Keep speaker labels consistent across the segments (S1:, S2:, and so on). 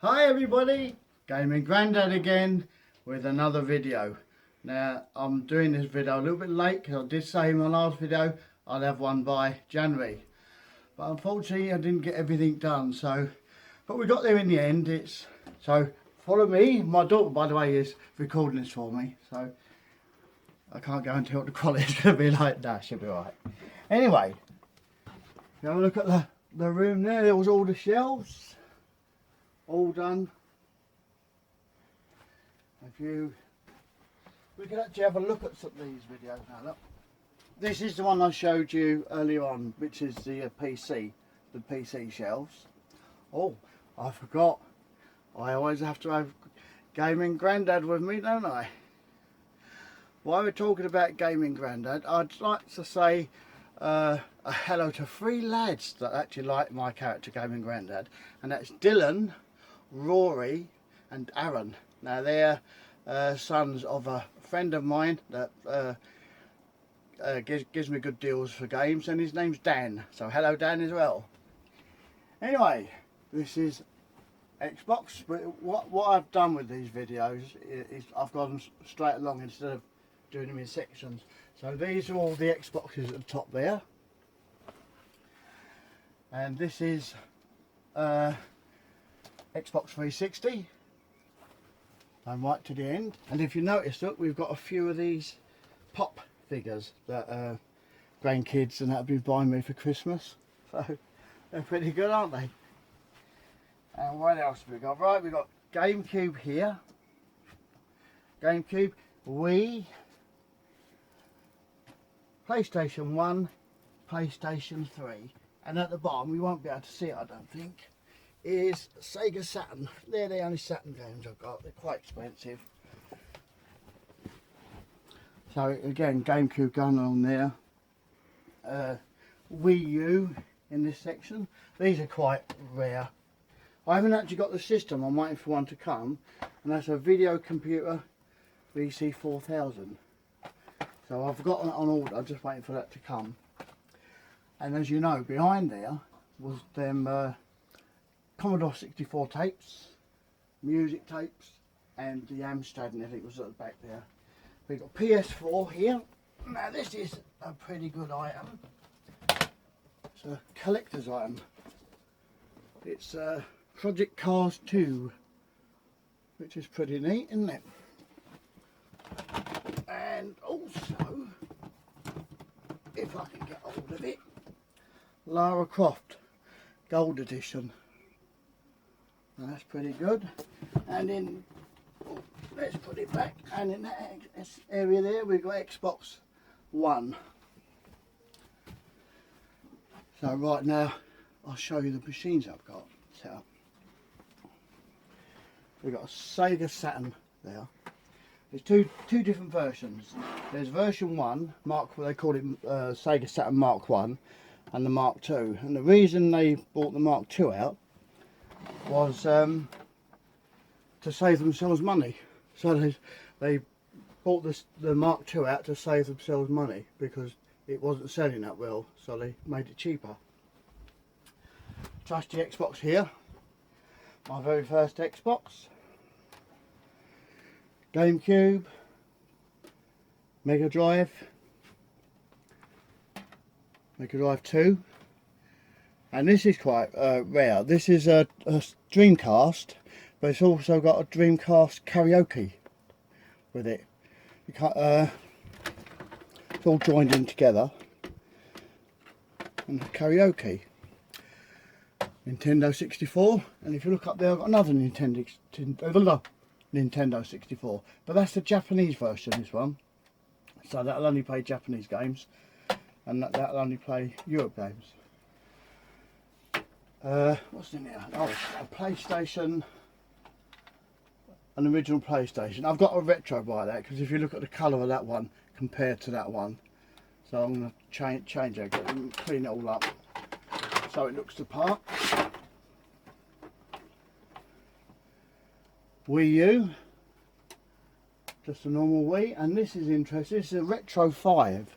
S1: Hi everybody, Gaming Grandad again with another video. Now I'm doing this video a little bit late because I did say in my last video I'd have one by January, but unfortunately I didn't get everything done. But we got there in the end. So follow me. My daughter, by the way, is recording this for me, so I can't guarantee what the quality is going to be like. That should be alright. Anyway, you have a look at the room there. There was all the shelves. All done. We can actually have a look at some of these videos now. Look, this is the one I showed you earlier on, which is the PC shelves. Oh, I forgot. I always have to have Gaming Grandad with me, don't I? While we're talking about Gaming Grandad, I'd like to say a hello to 3 lads that actually like my character Gaming Grandad, and that's Dylan, Rory and Aaron. Now they're sons of a friend of mine that gives me good deals for games, and his name's Dan, so hello Dan as well. Anyway, this is Xbox, but what I've done with these videos is I've gone straight along instead of doing them in sections. So these are all the Xboxes at the top there, and this is Xbox 360, and right to the end. And if you notice, look, we've got a few of these pop figures that grandkids and that have been buying me for Christmas, so they're pretty good, aren't they? And what else have we got? Right, we've got GameCube here, GameCube, Wii, PlayStation 1, PlayStation 3, and at the bottom, we won't be able to see it I don't think, is Sega Saturn. They're the only Saturn games I've got. They're quite expensive. So again, GameCube going on there. Wii U in this section. These are quite rare. I haven't actually got the system. I'm waiting for one to come, and that's a Video Computer VC4000. So I've got it on order. I'm just waiting for that to come. And as you know, behind there was them Commodore 64 tapes, music tapes, and the Amstrad and everything was at the back there. We've got PS4 here. Now this is a pretty good item. It's a collector's item. It's Project Cars 2, which is pretty neat, isn't it? And also, if I can get hold of it, Lara Croft Gold Edition. And that's pretty good. And in, let's put it back, and in that area there we've got Xbox One. So right now I'll show you the machines I've got set up. We've got a Sega Saturn there. There's two different versions. There's version 1, they call it Sega Saturn Mark 1, and the Mark 2. And the reason they bought the Mark 2 out was to save themselves money. So they bought the Mark 2 out to save themselves money because it wasn't selling that well, so they made it cheaper. Trusty Xbox here, my very first Xbox. GameCube, Mega Drive 2, and this is quite rare. This is a Dreamcast, but it's also got a Dreamcast karaoke with it. You can't, it's all joined in together, and the karaoke. Nintendo 64, and if you look up there, I've got another Nintendo 64, but that's the Japanese version, this one, so that'll only play Japanese games, and that'll only play Europe games. What's in there? Oh, a PlayStation, an original PlayStation. I've got a retro by that, because if you look at the colour of that one compared to that one, so I'm going to change it, clean it all up so it looks the part. Wii U, just a normal Wii, and this is interesting. This is a Retro 5,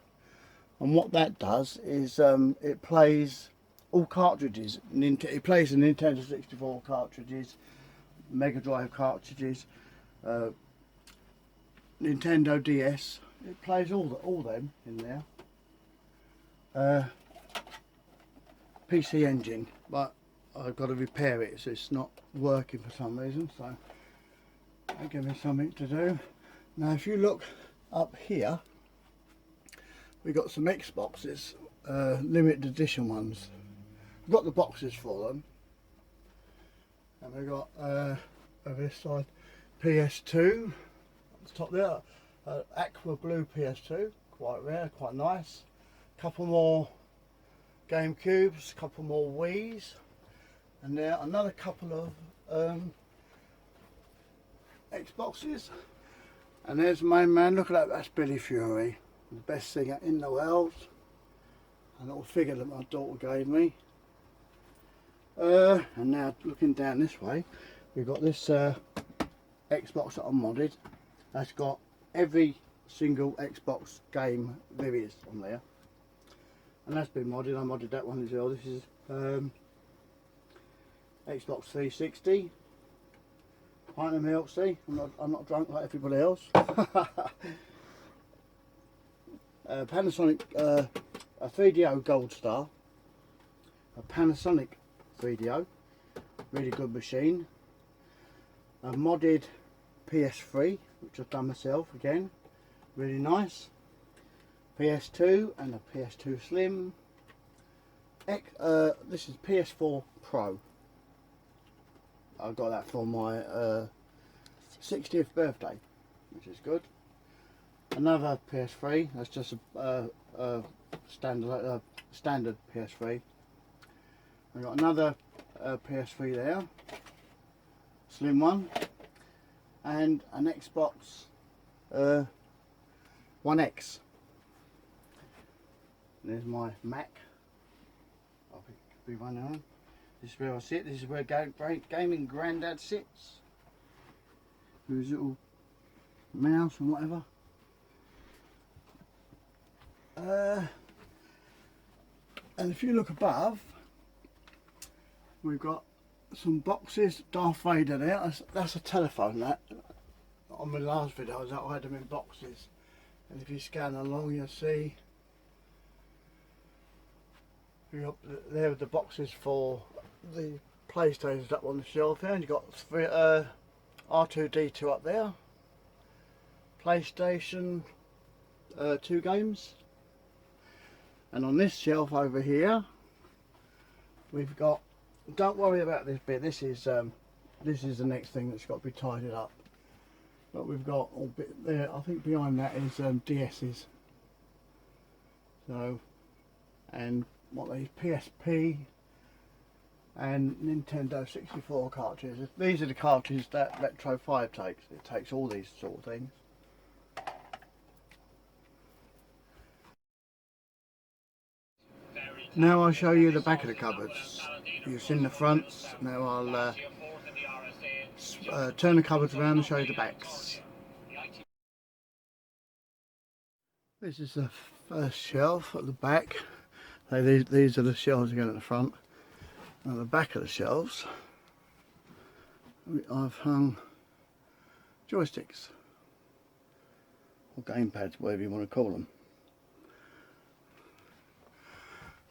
S1: and what that does is it plays all cartridges. It plays the Nintendo 64 cartridges, Mega Drive cartridges, Nintendo DS. It plays all them in there. PC Engine, but I've got to repair it, so it's not working for some reason. So that gives me something to do. Now, if you look up here, we got some Xboxes, limited edition ones. We've got the boxes for them, and we've got over this side PS2 on the top there, aqua blue PS2, quite rare, quite nice. Couple more GameCubes, couple more Wii's, and there another couple of Xboxes. And there's the main man. Look at that, that's Billy Fury, the best singer in the world. A little figure that my daughter gave me. And now looking down this way, we've got this Xbox that I modded. That's got every single Xbox game there is on there. And that's been modded. I modded that one as well. This is Xbox 360. Pint of milk, see? I'm not drunk like everybody else. Panasonic, a 3DO Gold Star. A Panasonic 3DO. Really good machine. A modded PS3, which I've done myself again. Really nice. PS2 and a PS2 Slim. This is PS4 Pro. I got that for my 60th birthday, which is good. Another PS3. That's just a standard PS3. I've got another PS3 there, slim one, and an Xbox One X. There's my Mac. I think it could be one of them. This is where I sit. This is where gaming granddad sits. With his little mouse and whatever. And if you look above, we've got some boxes. Darth Vader there. That's a telephone. That on my last video, I had them in boxes. And if you scan along, you'll see. There are the boxes for the PlayStations up on the shelf there, and you've got three, R2-D2 up there, PlayStation 2 games, and on this shelf over here we've got, don't worry about this bit, this is the next thing that's got to be tidied up, but we've got all bit there. I think behind that is DS's, so, and what these PSP and Nintendo 64 cartridges. These are the cartridges that Retro 5 takes. It takes all these sort of things. Now I'll show you the back of the cupboards. You've seen the fronts. Now I'll turn the cupboards around and show you the backs. This is the first shelf at the back. So these are the shelves again at the front. At the back of the shelves, I've hung joysticks, or gamepads, whatever you want to call them.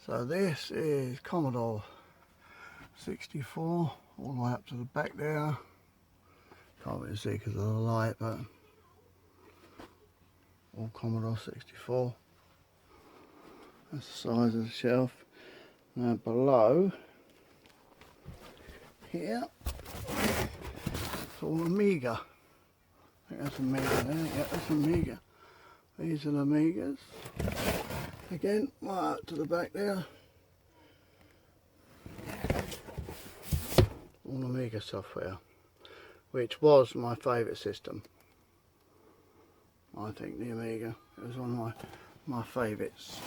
S1: So this is Commodore 64, all the way up to the back there. Can't really see because of the light, but all Commodore 64. That's the size of the shelf. Now below here, it's all Amiga. I think that's Amiga there. Yeah, that's Amiga. These are the Amigas. Again, right up to the back there. All Amiga software, which was my favourite system. I think the Amiga, it was one of my favourites.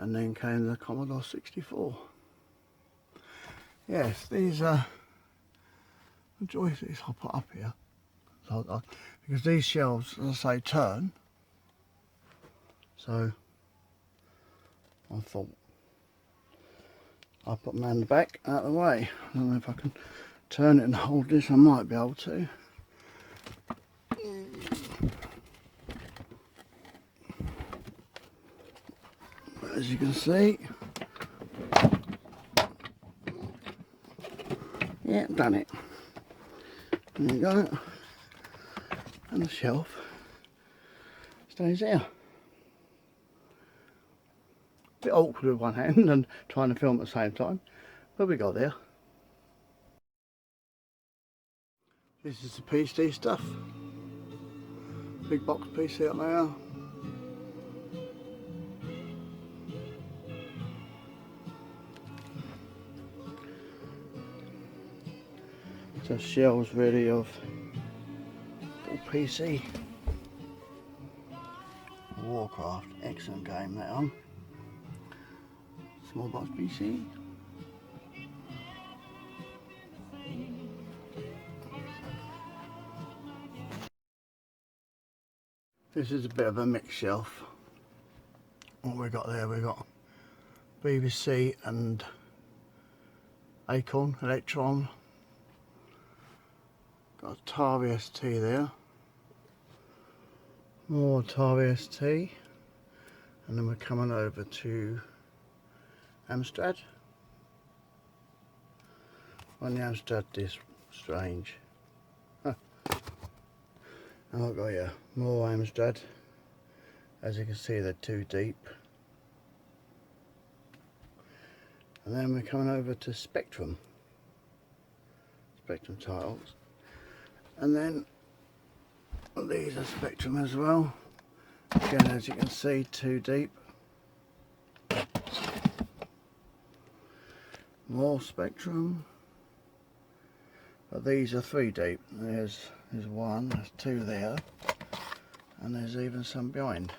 S1: And then came the Commodore 64. Yes, these are joysticks I'll put up here. So because these shelves, as I say, turn. So I thought I'll put them around the back out of the way. I don't know if I can turn it and hold this. I might be able to. But as you can see, yeah, done it. There you go. And the shelf stays there. Bit awkward with one hand and trying to film at the same time, but we got there. This is the PC stuff. Big box PC up there. So shelves really of all PC. Warcraft, excellent game that on. Small box PC. This is a bit of a mixed shelf. What we got there, we got BBC and Acorn, Electron. Got Atari ST there. More Atari ST. And then we're coming over to Amstrad. On the Amstrad disc, strange. Huh. And I've got here more Amstrad. As you can see, they're too deep. And then we're coming over to Spectrum. Spectrum titles. And then these are Spectrum as well. Again, as you can see, too deep. More Spectrum, but these are 3 deep. There's one, there's 2 there, and there's even some behind.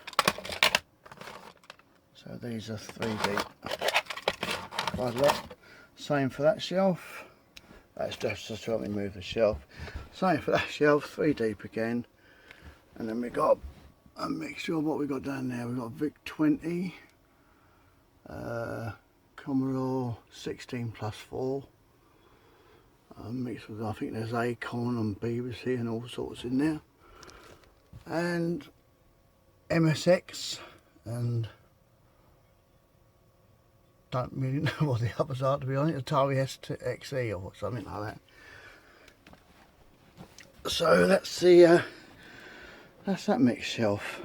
S1: So these are 3 deep. Quite a lot. Same for that shelf. That's just to help me move the shelf. Same for that shelf, 3 deep again. And then we got a mixture of what we got down there. We've got VIC 20. Commodore 16+4 mixed with, I think there's Acorn and BBC and all sorts in there, and MSX, and don't really know what the others are, to be honest. Atari XE or something like that. So that's the that's that mixed shelf.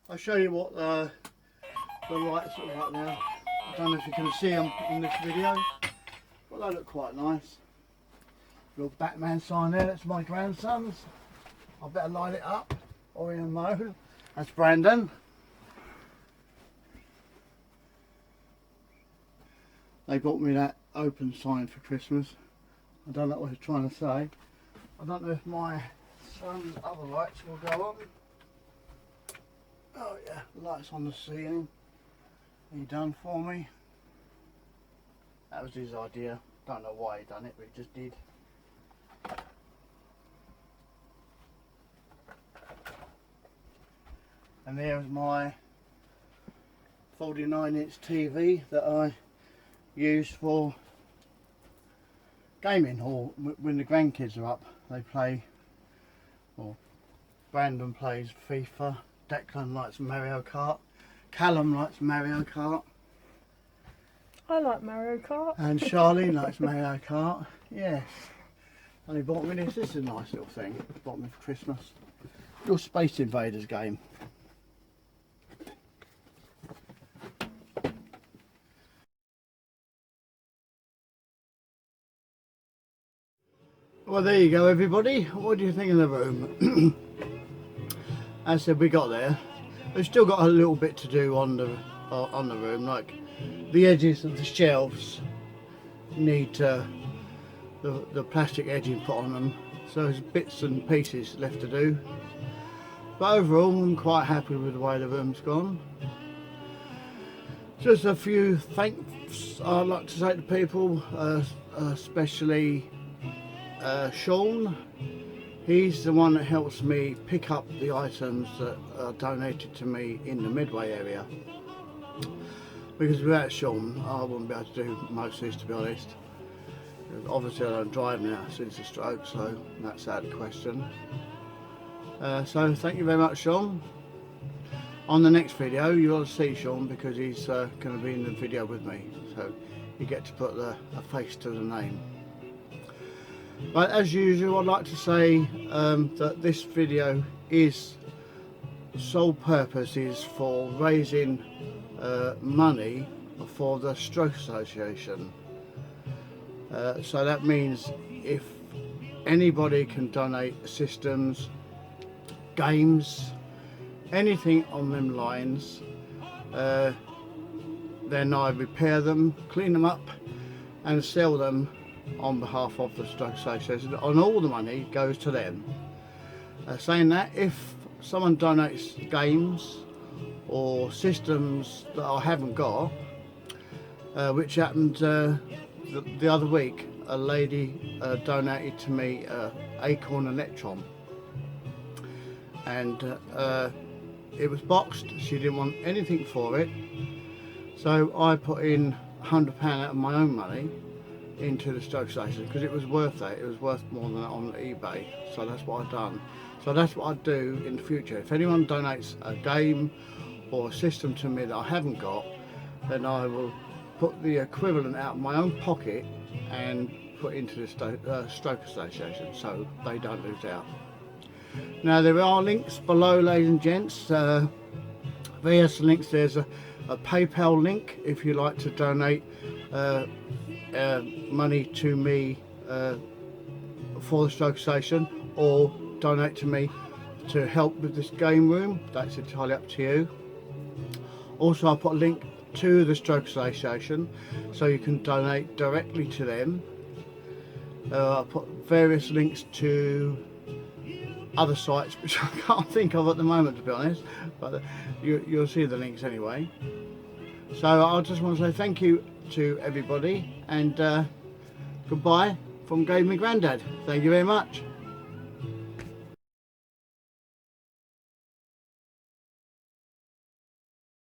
S1: I'll show you what the lights look like now. I don't know if you can see them in this video, but they look quite nice. Little Batman sign there, that's my grandson's. I better light it up, or in a mode. That's Brandon. They bought me that open sign for Christmas. I don't know what he's trying to say. I don't know if my son's other lights will go on. Oh yeah, the lights on the ceiling. He done for me. That was his idea. Don't know why he done it, but he just did. And there's my 49-inch TV that I use for gaming, or when the grandkids are up, they play, or Brandon plays FIFA. Declan likes Mario Kart. Callum likes Mario Kart.
S2: I like Mario Kart.
S1: And Charlene likes Mario Kart. Yes. And he bought me this. This is a nice little thing. He bought me for Christmas. Your Space Invaders game. Well, there you go, everybody. What do you think of the room? As I said, we got there. We've still got a little bit to do on the room, like the edges of the shelves need the plastic edging put on them, so there's bits and pieces left to do. But overall, I'm quite happy with the way the room's gone. Just a few thanks I'd like to say to people, especially Sean. He's the one that helps me pick up the items that are donated to me in the Medway area. Because without Sean, I wouldn't be able to do most of this, to be honest. Obviously I don't drive now since the stroke, so that's out of the question. So thank you very much, Sean. On the next video you'll see Sean, because he's going to be in the video with me, so you get to put a face to the name. But as usual, I'd like to say that this video is sole purpose is for raising money for the Stroke Association. So that means if anybody can donate systems, games, anything on them lines, then I repair them, clean them up and sell them on behalf of the Stroke Association, and all the money goes to them. Saying that, if someone donates games or systems that I haven't got, which happened the other week, a lady donated to me Acorn Electron, and it was boxed. She didn't want anything for it, so I put in £100 out of my own money into the Stroke Association, because it was worth that. It was worth more than that on eBay, so that's what I've done. So that's what I'd do in the future. If anyone donates a game or a system to me that I haven't got, then I will put the equivalent out of my own pocket and put into the Stroke Association, so they don't lose out. Now there are links below, ladies and gents, various links. There's a PayPal link if you like to donate money to me for the Stroke Association, or donate to me to help with this game room. That's entirely up to you. Also, I'll put a link to the Stroke Association so you can donate directly to them. I'll put various links to other sites which I can't think of at the moment, to be honest, but you'll see the links anyway. So I just want to say thank you to everybody, and goodbye from Gave Me Grandad. Thank you very much.